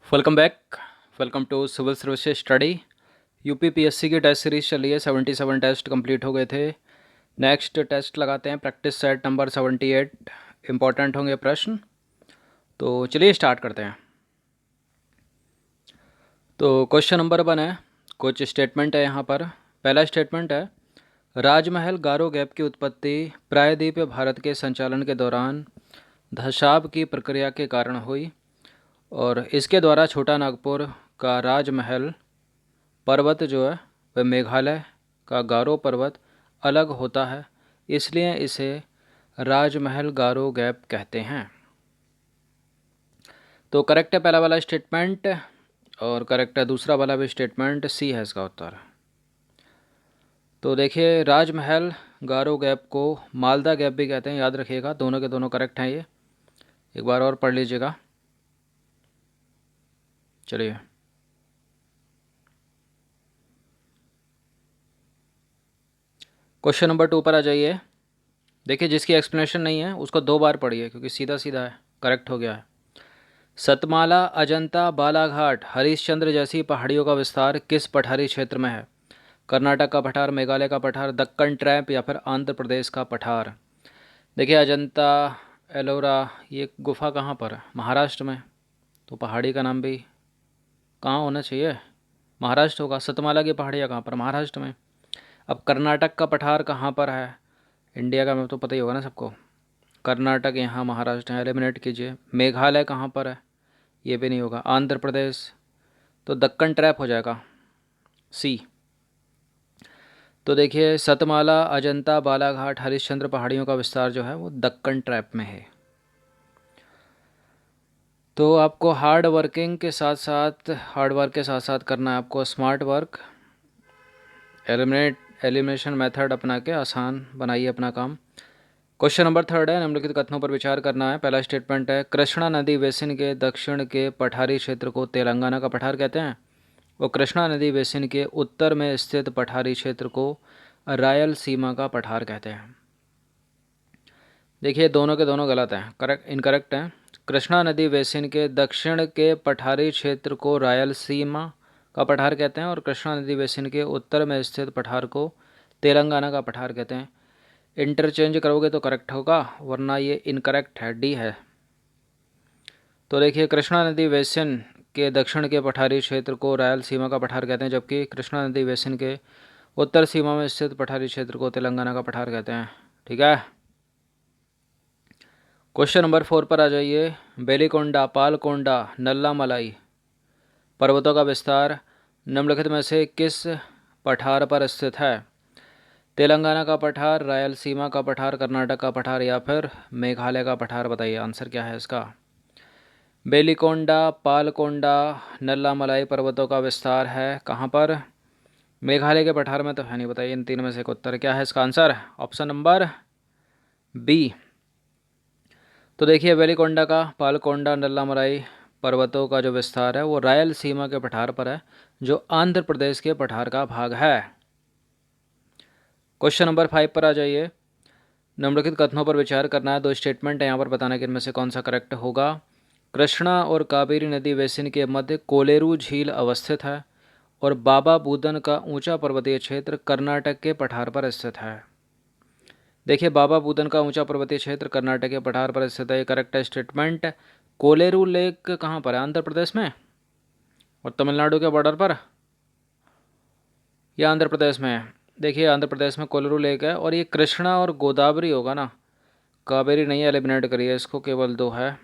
Welcome back. Welcome to civil services study. UPPSC की test series चली है। 77 test complete हो गए थे। नेक्स्ट टेस्ट लगाते हैं, प्रैक्टिस सेट नंबर 78। इंपॉर्टेंट होंगे प्रश्न, तो चलिए स्टार्ट करते हैं। तो क्वेश्चन नंबर 1 है, कुछ स्टेटमेंट है यहाँ पर। पहला स्टेटमेंट है, राजमहल गारो गैप की उत्पत्ति प्रायद्वीपीय भारत के संचालन के दौरान धसाव की प्रक्रिया के कारण हुई और इसके द्वारा छोटा नागपुर का राजमहल पर्वत जो है वह मेघालय का गारो पर्वत अलग होता है, इसलिए इसे राजमहल गारो गैप कहते हैं। तो करेक्ट है पहला वाला स्टेटमेंट और करेक्ट है दूसरा वाला भी स्टेटमेंट, सी है इसका उत्तर। तो देखिए, राजमहल गारो गैप को मालदा गैप भी कहते हैं, याद रखिएगा। दोनों के दोनों करेक्ट हैं। ये एक बार और पढ़ लीजिएगा। चलिए, क्वेश्चन नंबर 2 पर आ जाइए। देखिए, जिसकी एक्सप्लेनेशन नहीं है उसको 2 बार पढ़िए क्योंकि सीधा सीधा है, करेक्ट हो गया है। सतमाला, अजंता, बालाघाट, हरिश्चंद्र जैसी पहाड़ियों का विस्तार किस पठारी क्षेत्र में है? कर्नाटक का पठार, मेघालय का पठार, दक्कन ट्रैप या फिर आंध्र प्रदेश का पठार? देखिए, अजंता, एलोरा, ये गुफा कहाँ पर है? महाराष्ट्र में। तो पहाड़ी का नाम भी कहाँ होना चाहिए? महाराष्ट्र होगा। सतमाला की पहाड़ियाँ कहाँ पर? महाराष्ट्र में। अब कर्नाटक का पठार कहाँ पर है? इंडिया का मैं तो पता ही होगा ना सबको। कर्नाटक यहाँ, महाराष्ट्र यहाँ, एलिमिनेट कीजिए। मेघालय कहाँ पर है? ये भी नहीं होगा। आंध्र प्रदेश, तो दक्कन ट्रैप हो जाएगा, सी। तो देखिए, सतमाला, अजंता, बालाघाट, हरिश्चंद्र पहाड़ियों का विस्तार जो है वो दक्कन ट्रैप में है। तो आपको हार्ड वर्क के साथ साथ करना है आपको स्मार्ट वर्क। एलिमिनेशन मेथड अपना के आसान बनाइए अपना काम। क्वेश्चन नंबर 3 है, निम्नलिखित कथनों पर विचार करना है। पहला स्टेटमेंट है, कृष्णा नदी बेसिन के दक्षिण के पठारी क्षेत्र को तेलंगाना का पठार कहते हैं और कृष्णा नदी बेसिन के उत्तर में स्थित पठारी क्षेत्र को रायलसीमा का पठार कहते हैं। देखिए, दोनों के दोनों गलत हैं, करेक्ट इनकरेक्ट हैं। कृष्णा नदी बेसिन के दक्षिण के पठारी क्षेत्र को रायलसीमा का पठार कहते हैं और कृष्णा नदी बेसिन के उत्तर में स्थित पठार को तेलंगाना का पठार कहते हैं। इंटरचेंज करोगे तो करेक्ट होगा, वरना ये इनकरेक्ट है, डी है। तो देखिए, कृष्णा नदी बेसिन के दक्षिण के पठारी क्षेत्र को रायलसीमा का पठार कहते हैं, जबकि कृष्णा नदी बेसिन के उत्तर सीमा में स्थित पठारी क्षेत्र को तेलंगाना का पठार कहते हैं। ठीक है। क्वेश्चन नंबर 4 पर आ जाइए। बेलीकोंडा, पालकोंडा, नल्लामलाई पर्वतों का विस्तार निम्नलिखित में से किस पठार पर स्थित है? तेलंगाना का पठार, रायलसीमा का पठार, कर्नाटक का पठार या फिर मेघालय का पठार? बताइए आंसर क्या है इसका। बेलीकोंडा, पालकोंडा, नल्लामलाई पर्वतों का विस्तार है कहाँ पर? मेघालय के पठार में तो है नहीं। बताइए इन तीन में से एक उत्तर क्या है इसका आंसर? Option number B. तो देखिए, वेलिकोंडा का, पालकोंडा, नल्लामलाई पर्वतों का जो विस्तार है वो रायलसीमा के पठार पर है, जो आंध्र प्रदेश के पठार का भाग है। क्वेश्चन नंबर 5 पर आ जाइए। निम्नलिखित कथनों पर विचार करना है। 2 स्टेटमेंट है यहाँ पर, बताना कि इनमें से कौन सा करेक्ट होगा। कृष्णा और कावेरी नदी बेसिन के मध्य कोलेरू झील अवस्थित है और बाबा बूदन का ऊंचा पर्वतीय क्षेत्र कर्नाटक के पठार पर स्थित है। देखिए, बाबा बूदन का ऊंचा पर्वतीय क्षेत्र कर्नाटक के पठार पर स्थित है, ये करेक्ट है स्टेटमेंट। कोलेरू लेक कहाँ पर है? आंध्र प्रदेश में और तमिलनाडु के बॉर्डर पर, या आंध्र प्रदेश में है? देखिए, आंध्र प्रदेश में कोलेरू लेक है और ये कृष्णा और गोदावरी होगा ना, कावेरी नहीं है, एलिमिनेट करिए इसको, केवल 2 है।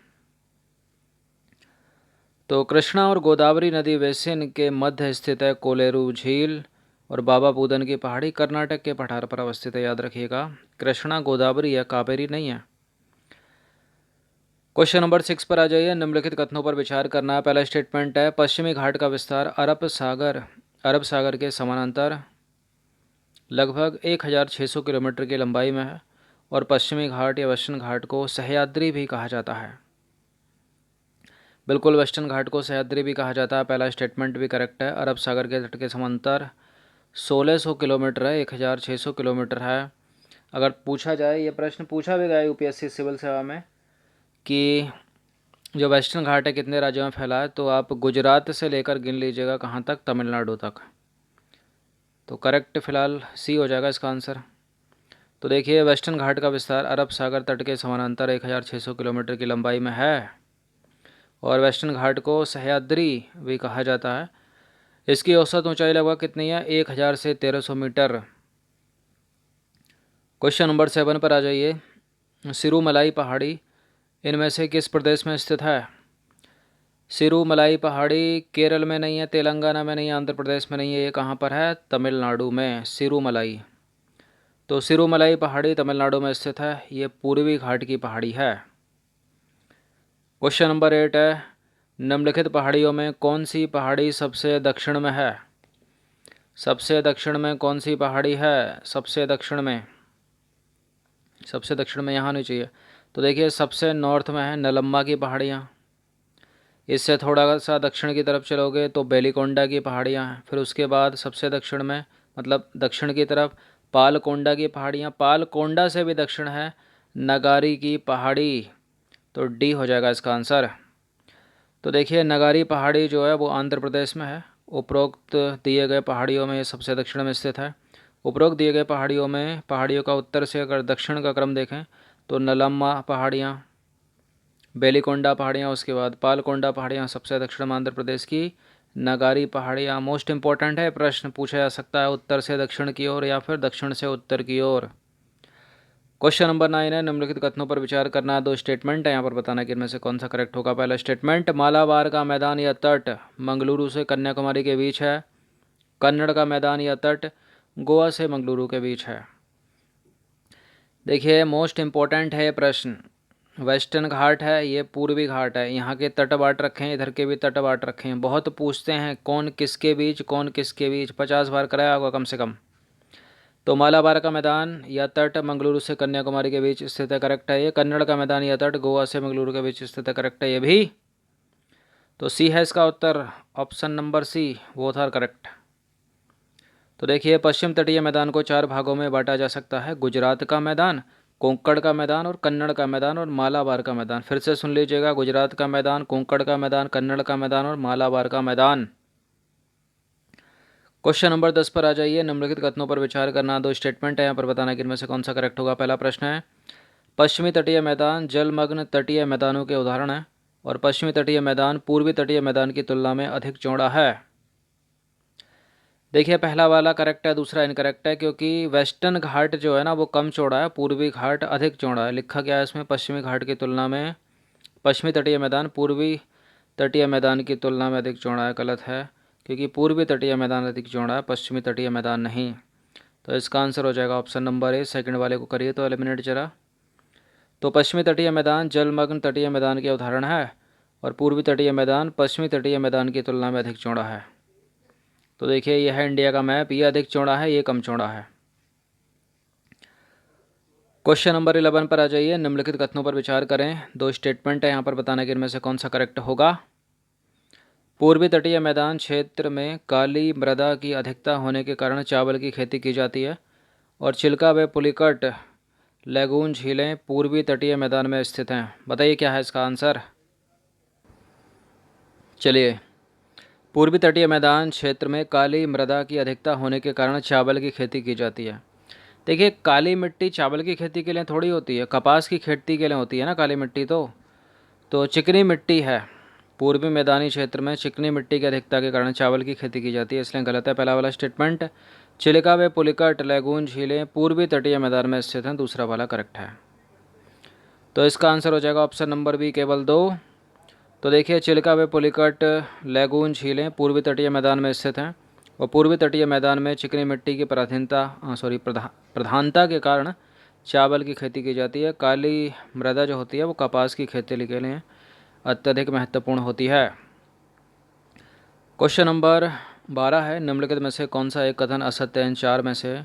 तो कृष्णा और गोदावरी नदी बेसिन के मध्य स्थित है कोलेरू झील और बाबा बूदन की पहाड़ी कर्नाटक के पठार पर अवस्थित है, याद रखिएगा। कृष्णा गोदावरी है, कावेरी नहीं है। क्वेश्चन नंबर 6 पर आ जाइए। निम्नलिखित कथनों पर विचार करना है। पहला स्टेटमेंट है, पश्चिमी घाट का विस्तार अरब सागर के समानांतर लगभग 1600 किलोमीटर की लंबाई में है और पश्चिमी घाट या वेस्टर्न घाट को सह्याद्री भी कहा जाता है। बिल्कुल, वेस्टर्न घाट को सह्याद्री भी कहा जाता है। पहला स्टेटमेंट भी करेक्ट है। अरब सागर के तट के समांतर 1600 किलोमीटर है, 1600 किलोमीटर है। अगर पूछा जाए, ये प्रश्न पूछा भी गया यूपीएससी सिविल सेवा में कि जो वेस्टर्न घाट है कितने राज्यों में फैला है, तो आप गुजरात से लेकर गिन लीजिएगा कहाँ तक, तमिलनाडु तक। तो करेक्ट फिलहाल सी हो जाएगा इसका आंसर। तो देखिए वेस्टर्न घाट का विस्तार अरब सागर तट के समानांतर 1600 किलोमीटर की लंबाई में है, और वेस्टर्न घाट को सह्याद्री भी कहा जाता है। इसकी औसत ऊंचाई लगभग कितनी है, 1000 से 1300 मीटर। क्वेश्चन नंबर 7 पर आ जाइए। सिरुमलाई पहाड़ी इनमें से किस प्रदेश में स्थित है? सिरुमलाई पहाड़ी केरल में नहीं है, तेलंगाना में नहीं है, आंध्र प्रदेश में नहीं है, ये कहाँ पर है? तमिलनाडु में, सिरुमलाई। तो सिरुमलाई पहाड़ी तमिलनाडु में स्थित है, ये पूर्वी घाट की पहाड़ी है। क्वेश्चन नंबर 8 है, निम्नलिखित पहाड़ियों में कौन सी पहाड़ी सबसे दक्षिण में है? सबसे दक्षिण में कौन सी पहाड़ी है? सबसे दक्षिण में, सबसे दक्षिण में यहाँ नहीं चाहिए। तो देखिए सबसे नॉर्थ में है नलम्बा की पहाड़ियाँ। इससे थोड़ा सा दक्षिण की तरफ चलोगे तो बेलीकोंडा की पहाड़ियाँ हैं। फिर उसके बाद सबसे दक्षिण में, मतलब दक्षिण की तरफ, पालकोंडा की पहाड़ियाँ। पालकोंडा से भी दक्षिण है नगारी की पहाड़ी। तो डी हो जाएगा इसका आंसर। तो देखिए नगारी पहाड़ी जो है वो आंध्र प्रदेश में है। उपरोक्त दिए गए पहाड़ियों में ये सबसे दक्षिण में स्थित है। उपरोक्त दिए गए पहाड़ियों में, पहाड़ियों का उत्तर से अगर दक्षिण का क्रम देखें तो नलम्मा पहाड़ियाँ, बेलीकोंडा पहाड़ियाँ, उसके बाद पालकोंडा पहाड़ियाँ, सबसे दक्षिण में आंध्र प्रदेश की नगारी पहाड़ियाँ। मोस्ट इंपॉर्टेंट है, प्रश्न पूछा जा सकता है उत्तर से दक्षिण की ओर या फिर दक्षिण से उत्तर की ओर। क्वेश्चन नंबर 9 है, निम्नलिखित कथनों पर विचार करना है। दो स्टेटमेंट है यहाँ पर, बताना कि इनमें से कौन सा करेक्ट होगा। पहला स्टेटमेंट, मालाबार का मैदान या तट मंगलुरु से कन्याकुमारी के बीच है। कन्नड़ का मैदान या तट गोवा से मंगलुरु के बीच है। देखिए मोस्ट इम्पोर्टेंट है प्रश्न। वेस्टर्न घाट है, ये पूर्वी घाट है, यहाँ के तट बांट रखे हैं, इधर के भी तट बांट रखे हैं। बहुत पूछते हैं कौन किसके बीच, कौन किसके बीच, 50 बार कराया होगा कम से कम। तो मालाबार का मैदान या तट मंगलुरु से कन्याकुमारी के बीच स्थित है, करेक्ट है ये। कन्नड़ का मैदान या तट गोवा से मंगलुरु के बीच स्थित है, करेक्ट है ये भी। तो सी है इसका उत्तर, ऑप्शन नंबर सी, वो था करेक्ट। तो देखिए पश्चिम तटीय मैदान को 4 भागों में बांटा जा सकता है, गुजरात का मैदान, कोंकण का मैदान और कन्नड़ का मैदान और मालाबार का मैदान। फिर से सुन लीजिएगा, गुजरात का मैदान, कोंकण का मैदान, कन्नड़ का मैदान और मालाबार का मैदान। क्वेश्चन नंबर 10 पर आ जाइए। निम्नलिखित कथनों पर विचार करना। दो स्टेटमेंट है यहाँ पर, बताना कि इनमें से कौन सा करेक्ट होगा। पहला प्रश्न है, पश्चिमी तटीय मैदान जलमग्न तटीय मैदानों के उदाहरण है और पश्चिमी तटीय मैदान पूर्वी तटीय मैदान की तुलना में अधिक चौड़ा है। देखिए पहला वाला करेक्ट है, दूसरा इनकरेक्ट है, क्योंकि वेस्टर्न घाट जो है ना वो कम चौड़ा है, पूर्वी घाट अधिक चौड़ा है। लिखा गया है इसमें पश्चिमी घाट की तुलना में, पश्चिमी तटीय मैदान पूर्वी तटीय मैदान की तुलना में अधिक चौड़ा है। गलत है, क्योंकि पूर्वी तटीय मैदान अधिक चौड़ा है, पश्चिमी तटीय मैदान नहीं। तो इसका आंसर हो जाएगा ऑप्शन नंबर ए। सेकंड वाले को करिए तो एलिमिनेट जरा। तो पश्चिमी तटीय मैदान जलमग्न तटीय मैदान के उदाहरण है और पूर्वी तटीय मैदान पश्चिमी तटीय मैदान की तुलना में अधिक चौड़ा है। तो देखिए यह है इंडिया का मैप, ये अधिक चौड़ा है, ये कम चौड़ा है। क्वेश्चन नंबर 11 पर आ जाइए। निम्नलिखित कथनों पर विचार करें। दो स्टेटमेंट है यहाँ पर, बताना कि इनमें से कौन सा करेक्ट होगा। पूर्वी तटीय मैदान क्षेत्र में काली मृदा की अधिकता होने के कारण चावल की खेती की जाती है और चिल्का व पुलिकट लैगून झीलें पूर्वी तटीय मैदान में स्थित हैं। बताइए क्या है इसका आंसर। चलिए, पूर्वी तटीय मैदान क्षेत्र में काली मृदा की अधिकता होने के कारण चावल की खेती की जाती है। देखिए काली मिट्टी चावल की खेती के लिए थोड़ी होती है, कपास की खेती के लिए होती है ना काली मिट्टी। तो चिकनी मिट्टी है, पूर्वी मैदानी क्षेत्र में चिकनी मिट्टी की अधिकता के कारण चावल की खेती की जाती है, इसलिए गलत है पहला वाला स्टेटमेंट। चिलिका व पुलिकट लैगून झीलें पूर्वी तटीय मैदान में स्थित हैं, दूसरा वाला करेक्ट है। तो इसका आंसर हो जाएगा ऑप्शन नंबर बी, केवल 2। तो देखिए चिलिका व पुलिकट लैगून झीलें पूर्वी तटीय मैदान में स्थित हैं और पूर्वी तटीय मैदान में चिकनी मिट्टी की प्रधानता के कारण चावल की खेती की जाती है। काली मृदा जो होती है वो कपास की खेती के लिए अत्यधिक महत्वपूर्ण होती है। क्वेश्चन नंबर 12 है, निम्नलिखित में से कौन सा एक कथन असत्य है इन चार में से।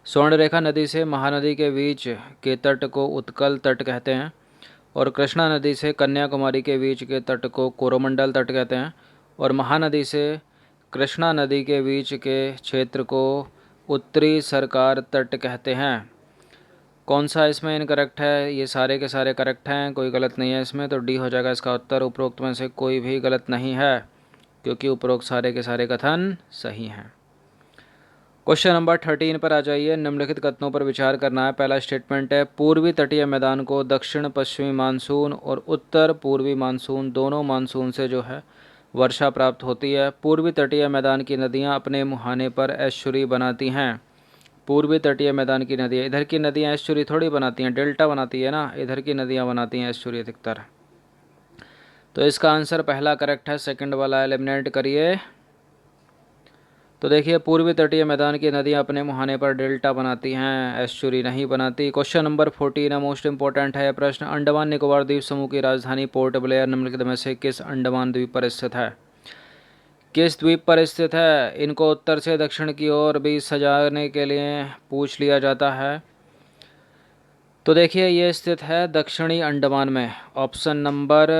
स्वर्णरेखा नदी से महानदी के बीच के तट को उत्कल तट कहते हैं और कृष्णा नदी से कन्याकुमारी के बीच के तट को कोरोमंडल तट कहते हैं और महानदी से कृष्णा नदी के बीच के क्षेत्र को उत्तरी सरकार तट कहते हैं। कौन सा इसमें इनकरेक्ट है? ये सारे के सारे करेक्ट हैं, कोई गलत नहीं है इसमें, तो डी हो जाएगा इसका उत्तर। उपरोक्त में से कोई भी गलत नहीं है क्योंकि उपरोक्त सारे के सारे कथन सही हैं। क्वेश्चन नंबर 13 पर आ जाइए। निम्नलिखित कथनों पर विचार करना है। पहला स्टेटमेंट है, पूर्वी तटीय मैदान को दक्षिण पश्चिमी मानसून और उत्तर पूर्वी मानसून दोनों मानसून से जो है वर्षा प्राप्त होती है। पूर्वी तटीय मैदान की नदियां अपने मुहाने पर एस्चुरी बनाती हैं। पूर्वी तटीय मैदान की नदियाँ, इधर की नदियाँ एस्चुरी थोड़ी बनाती हैं, डेल्टा बनाती है ना, इधर की नदियाँ बनाती हैं एस्चुरी अधिकतर। तो इसका आंसर पहला करेक्ट है, सेकंड वाला एलिमिनेट करिए। तो देखिए, पूर्वी तटीय मैदान की नदियाँ अपने मुहाने पर डेल्टा बनाती हैं, एस्चुरी नहीं बनाती। क्वेश्चन नंबर 14 है, मोस्ट इंपॉर्टेंट है प्रश्न। अंडमान निकोबार द्वीप समूह की राजधानी पोर्ट ब्लेयर निम्नलिखित में से किस अंडमान द्वीप पर स्थित है? किस द्वीप पर स्थित है? इनको उत्तर से दक्षिण की ओर भी सजाने के लिए पूछ लिया जाता है। तो देखिए, ये स्थित है दक्षिणी अंडमान में। ऑप्शन नंबर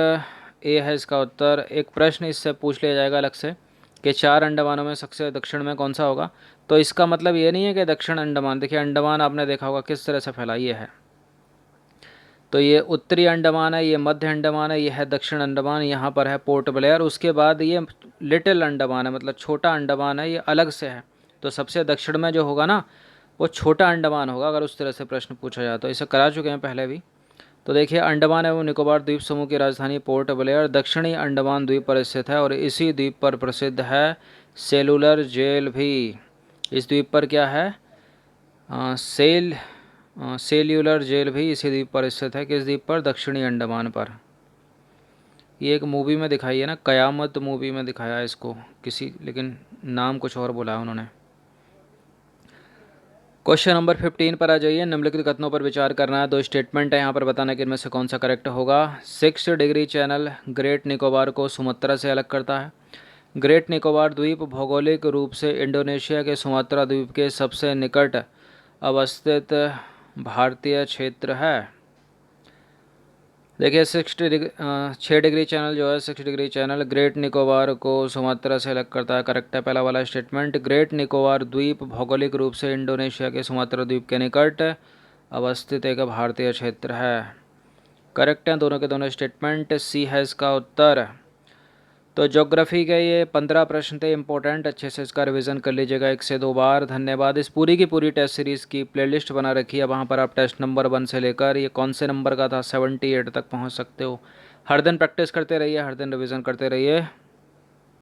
ए है इसका उत्तर। एक प्रश्न इससे पूछ लिया जाएगा अलग से कि 4 अंडमानों में सबसे दक्षिण में कौन सा होगा। तो इसका मतलब ये नहीं है कि दक्षिण अंडमान, देखिए अंडमान आपने देखा होगा किस तरह से फैला, ये है। तो ये उत्तरी अंडमान है, ये मध्य अंडमान है, ये है दक्षिण अंडमान, यहाँ पर है पोर्ट ब्लेयर। उसके बाद ये लिटिल अंडमान है, मतलब छोटा अंडमान है, ये अलग से है। तो सबसे दक्षिण में जो होगा ना वो छोटा अंडमान होगा, अगर उस तरह से प्रश्न पूछा जाए तो। इसे करा चुके हैं पहले भी। तो देखिए, अंडमान एवं निकोबार द्वीप समूह की राजधानी पोर्ट ब्लेयर दक्षिणी अंडमान द्वीप पर स्थित है और इसी द्वीप पर प्रसिद्ध है सेलुलर जेल भी। इस द्वीप पर क्या है? सेल्यूलर जेल भी इसी द्वीप पर स्थित है। किस द्वीप पर? दक्षिणी अंडमान पर। ये एक मूवी में दिखाई है ना, कयामत मूवी में दिखाया है इसको किसी, लेकिन नाम कुछ और बोला है उन्होंने। क्वेश्चन नंबर 15 पर आ जाइए। निम्नलिखित कथनों पर विचार करना है। 2 स्टेटमेंट है यहाँ पर, बताना कि इनमें से कौन सा करेक्ट होगा। 6 डिग्री चैनल ग्रेट निकोबार को सुमात्रा से अलग करता है। ग्रेट निकोबार द्वीप भौगोलिक रूप से इंडोनेशिया के सुमात्रा द्वीप के सबसे निकट अवस्थित भारतीय क्षेत्र है। देखिए, 6 डिग्री चैनल जो है, 6 डिग्री चैनल ग्रेट निकोबार को सुमात्रा से अलग करता है। करेक्ट है पहला वाला स्टेटमेंट। ग्रेट निकोबार द्वीप भौगोलिक रूप से इंडोनेशिया के सुमात्रा द्वीप के निकट अवस्थित एक भारतीय क्षेत्र है। करेक्ट हैं दोनों के दोनों स्टेटमेंट। सी है इसका उत्तर। तो ज्योग्राफी के ये 15 प्रश्न थे इंपॉर्टेंट, अच्छे से इसका रिवीजन कर लीजिएगा 1 से 2 बार। धन्यवाद। इस पूरी की पूरी टेस्ट सीरीज़ की प्लेलिस्ट बना रखी है, वहाँ पर आप टेस्ट नंबर 1 से लेकर ये कौन से नंबर का था 78 तक पहुँच सकते हो। हर दिन प्रैक्टिस करते रहिए, हर दिन रिवीजन करते रहिए।